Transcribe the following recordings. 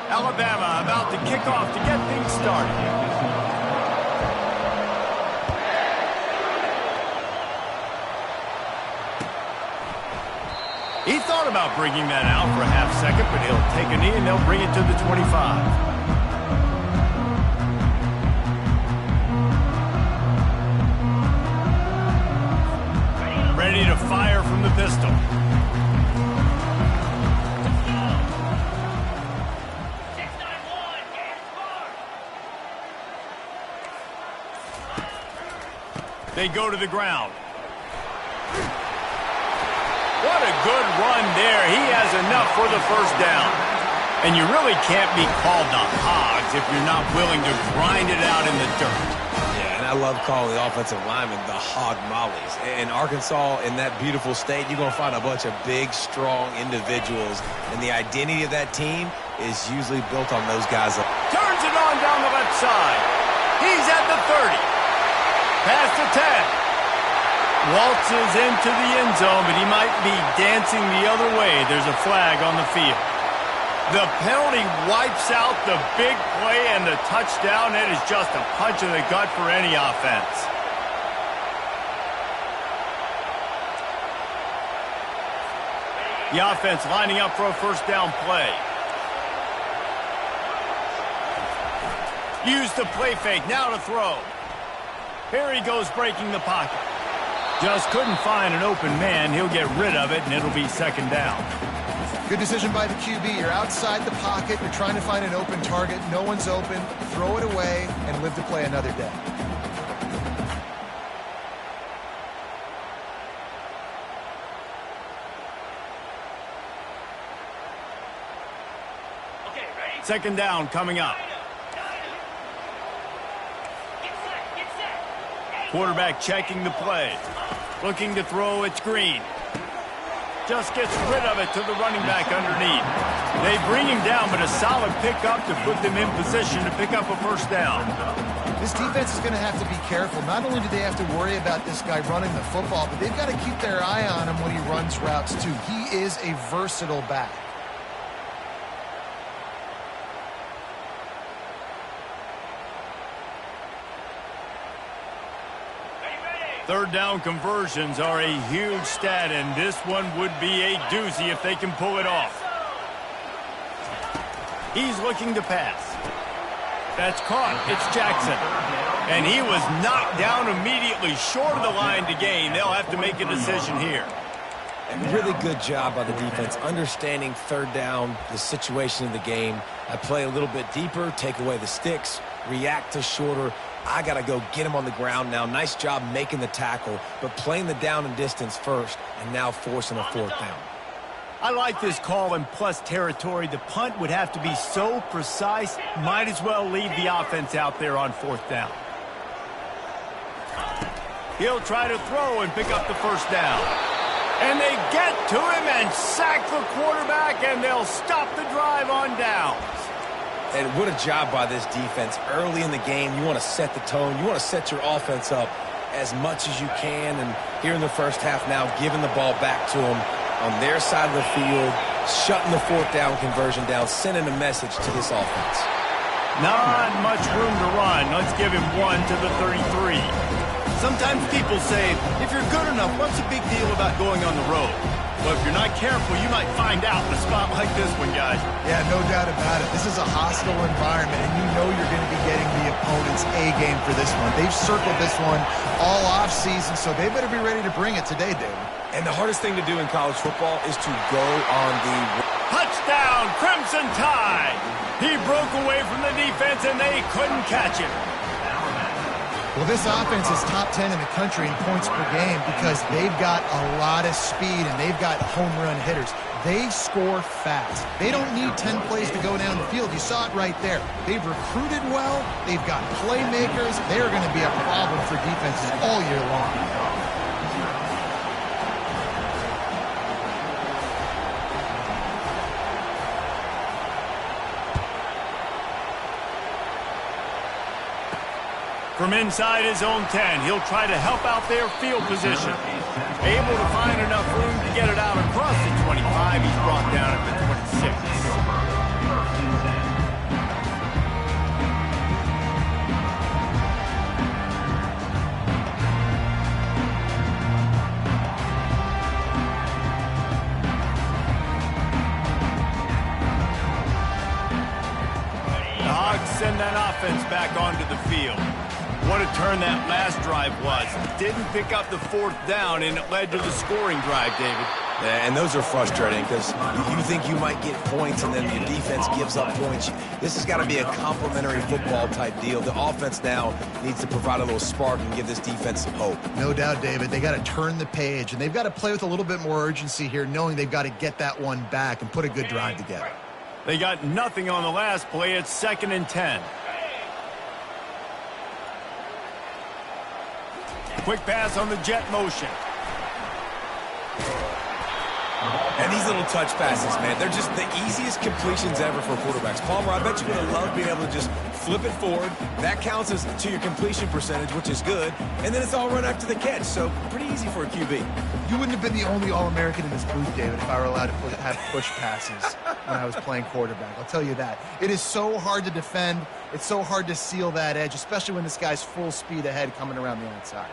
Alabama about to kick off to get things started. He thought about bringing that out for a half second, but he'll take a knee and they'll bring it to the 25. Ready to fire from the pistol. They go to the ground. What a good run there. He has enough for the first down. And you really can't be called the Hogs if you're not willing to grind it out in the dirt. Yeah, and I love calling the offensive linemen the Hog Mollies. In Arkansas, in that beautiful state, you're going to find a bunch of big, strong individuals. And the identity of that team is usually built on those guys. Turns it on down the left side. He's at the 30. Past the 10. Waltzes into the end zone, but he might be dancing the other way. There's a flag on the field. The penalty wipes out the big play and the touchdown. It is just a punch in the gut for any offense. The offense lining up for a first down play. Use the play fake. Now to throw. Here he goes breaking the pocket. Just couldn't find an open man. He'll get rid of it, and it'll be second down. Good decision by the QB. You're outside the pocket. You're trying to find an open target. No one's open. Throw it away and live to play another day. Okay, ready? Second down coming up. Quarterback checking the play. Looking to throw, it's Green. Just gets rid of it to the running back underneath. They bring him down, but a solid pickup to put them in position to pick up a first down. This defense is going to have to be careful. Not only do they have to worry about this guy running the football, but they've got to keep their eye on him when he runs routes too. He is a versatile back. Third down conversions are a huge stat, and this one would be a doozy if they can pull it off. He's looking to pass. That's caught. It's Jackson. And he was knocked down immediately short of the line to gain. They'll have to make a decision here. And really good job by the defense, understanding third down, the situation of the game. I play a little bit deeper, take away the sticks, react to shorter. I got to go get him on the ground now. Nice job making the tackle, but playing the down and distance first and now forcing a fourth down. I like this call in plus territory. The punt would have to be so precise, might as well leave the offense out there on fourth down. He'll try to throw and pick up the first down. And they get to him and sack the quarterback, and they'll stop the drive on downs. And what a job by this defense. Early in the game, you want to set the tone. You want to set your offense up as much as you can. And here in the first half now, giving the ball back to them on their side of the field, shutting the fourth down conversion down, sending a message to this offense. Not much room to run. Let's give him one to the 33. Sometimes people say, if you're good enough, what's the big deal about going on the road? Well, if you're not careful, you might find out in a spot like this one, guys. Yeah, no doubt about it. This is a hostile environment, and you know you're going to be getting the opponent's A-game for this one. They've circled this one all offseason, so they better be ready to bring it today, David. And the hardest thing to do in college football is to go on the... Touchdown, Crimson Tide! He broke away from the defense, and they couldn't catch him. Well, this offense is top 10 in the country in points per game because they've got a lot of speed and they've got home run hitters. They score fast. They don't need 10 plays to go down the field. You saw it right there. They've recruited well. They've got playmakers. They are going to be a problem for defenses all year long. From inside his own 10, he'll try to help out their field position. Able to find enough room to get it out across the 25. He's brought down at the 26. offense back onto the field. What a turn that last drive was. Didn't pick up the 4th down, and it led to the scoring drive, David. Yeah, and those are frustrating because you think you might get points and then your defense gives up points. This has got to be a complementary football type deal. The offense now needs to provide a little spark and give this defense some hope. No doubt, David. They got to turn the page, and they've got to play with a little bit more urgency here, knowing they've got to get that one back and put a good drive together. They got nothing on the last play. It's 2nd and 10. Quick pass on the jet motion. And these little touch passes, man, they're just the easiest completions ever for quarterbacks. Palmer, I bet you would have loved being able to just flip it forward. That counts as to your completion percentage, which is good. And then it's all run after the catch, so pretty easy for a QB. You wouldn't have been the only All-American in this booth, David, if I were allowed to have push passes when I was playing quarterback. I'll tell you that. It is so hard to defend. It's so hard to seal that edge, especially when this guy's full speed ahead coming around the outside.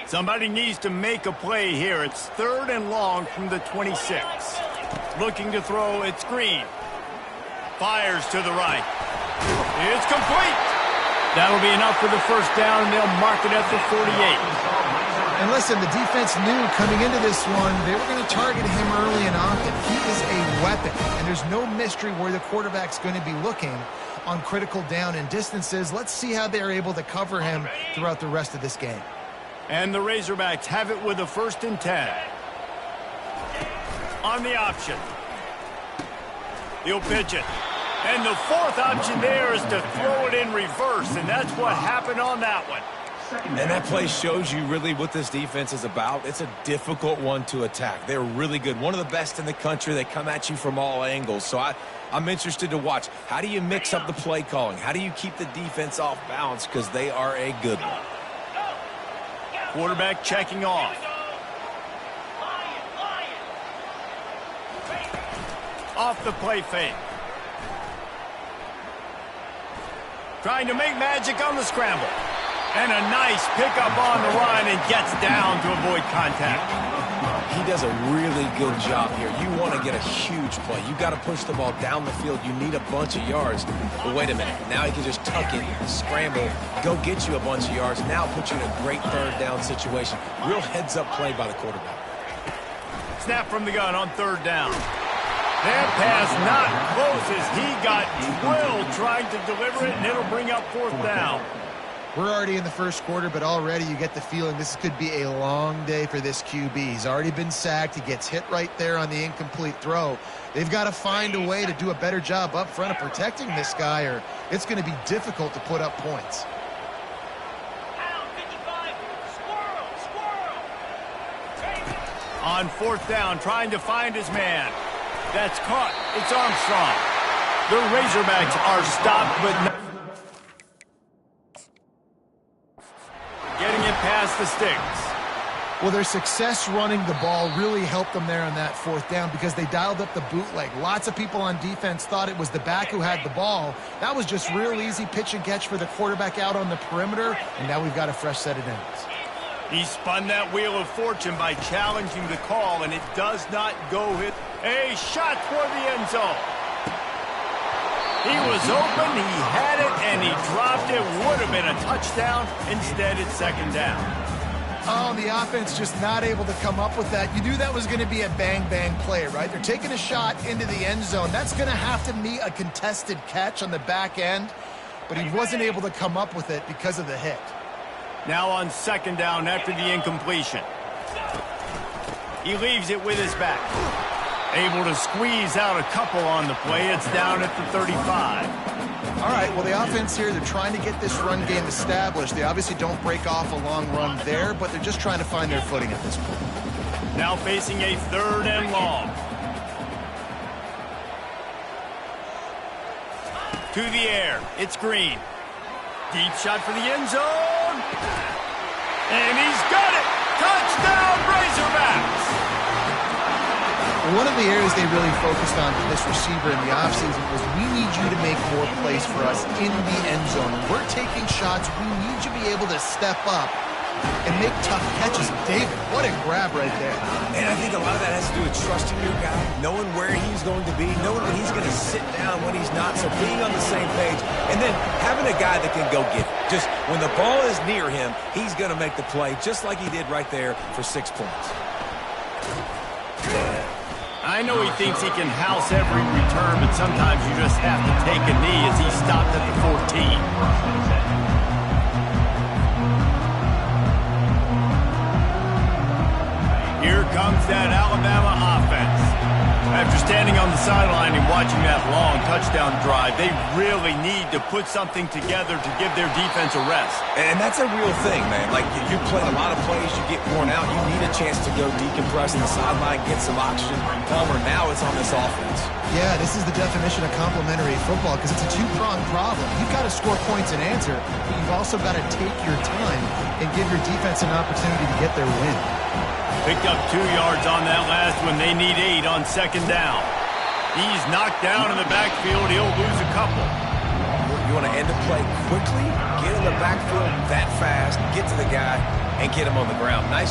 Somebody needs to make a play here. It's 3rd and long from the 26. Looking to throw, it's Green. Fires to the right. It's complete. That'll be enough for the 1st down, and they'll mark it at the 48. And listen, the defense knew coming into this one, they were going to target him early and often. He is a weapon, and there's no mystery where the quarterback's going to be looking on critical down and distances. Let's see how they're able to cover him throughout the rest of this game. And the Razorbacks have it with a 1st and 10. On the option. He'll pitch it. And the 4th option there is to throw it in reverse, and that's what happened on that one. And that play shows you really what this defense is about. It's a difficult one to attack. They're really good. One of the best in the country. They come at you from all angles. So I'm interested to watch. How do you mix up the play calling? How do you keep the defense off balance? Because they are a good one. Quarterback checking off. Off the play fake. Trying to make magic on the scramble. And a nice pickup on the run and gets down to avoid contact. He does a really good job here. You want to get a huge play. You got to push the ball down the field. You need a bunch of yards. But wait a minute. Now he can just tuck it, scramble, go get you a bunch of yards. Now put you in a great 3rd down situation. Real heads-up play by the quarterback. Snap from the gun on 3rd down. That pass not close as he got drilled trying to deliver it, and it'll bring up 4th down. We're already in the 1st quarter, but already you get the feeling this could be a long day for this QB. He's already been sacked. He gets hit right there on the incomplete throw. They've got to find a way to do a better job up front of protecting this guy, or it's going to be difficult to put up points. On 4th down, trying to find his man. That's caught. It's Armstrong. The Razorbacks are stopped, but not getting it past the sticks. Well, their success running the ball really helped them there on that 4th down because they dialed up the bootleg. Lots of people on defense thought it was the back who had the ball. That was just real easy pitch and catch for the quarterback out on the perimeter, and now we've got a fresh set of downs. He spun that wheel of fortune by challenging the call, and it does not go hit. A shot toward the end zone. He was open, he had it, and he dropped it. Would have been a touchdown. Instead, it's 2nd down. Oh, the offense just not able to come up with that. You knew that was going to be a bang-bang play, right? They're taking a shot into the end zone. That's going to have to meet a contested catch on the back end, but he wasn't able to come up with it because of the hit. Now on 2nd down after the incompletion. He leaves it with his back. Able to squeeze out a couple on the play. It's down at the 35. All right, well, the offense here, they're trying to get this run game established. They obviously don't break off a long run there, but they're just trying to find their footing at this point. Now facing a 3rd and long. To the air. It's Green. Deep shot for the end zone. And he's got it. Touchdown, Razorbacks. One of the areas they really focused on for this receiver in the offseason was we need you to make more plays for us in the end zone. When we're taking shots, we need you to be able to step up and make tough catches. David, what a grab right there. And I think a lot of that has to do with trusting your guy, knowing where he's going to be, knowing when he's going to sit down, when he's not, so being on the same page, and then having a guy that can go get it. Just when the ball is near him, he's going to make the play, just like he did right there for 6 points. I know he thinks he can house every return, but sometimes you just have to take a knee as he stopped at the 14. Here comes that Alabama offense. After standing on the sideline and watching that long touchdown drive, they really need to put something together to give their defense a rest. And that's a real thing, man. Like, you play a lot of plays, you get worn out, you need a chance to go decompress in the sideline, get some oxygen. Palmer, now it's on this offense. Yeah, this is the definition of complementary football because it's a two-pronged problem. You've got to score points and answer, but you've also got to take your time and give your defense an opportunity to get their win. Picked up 2 yards on that last one. They need 8 on second down. He's knocked down in the backfield. He'll lose a couple. You want to end the play quickly, get in the backfield that fast, get to the guy, and get him on the ground. Nice.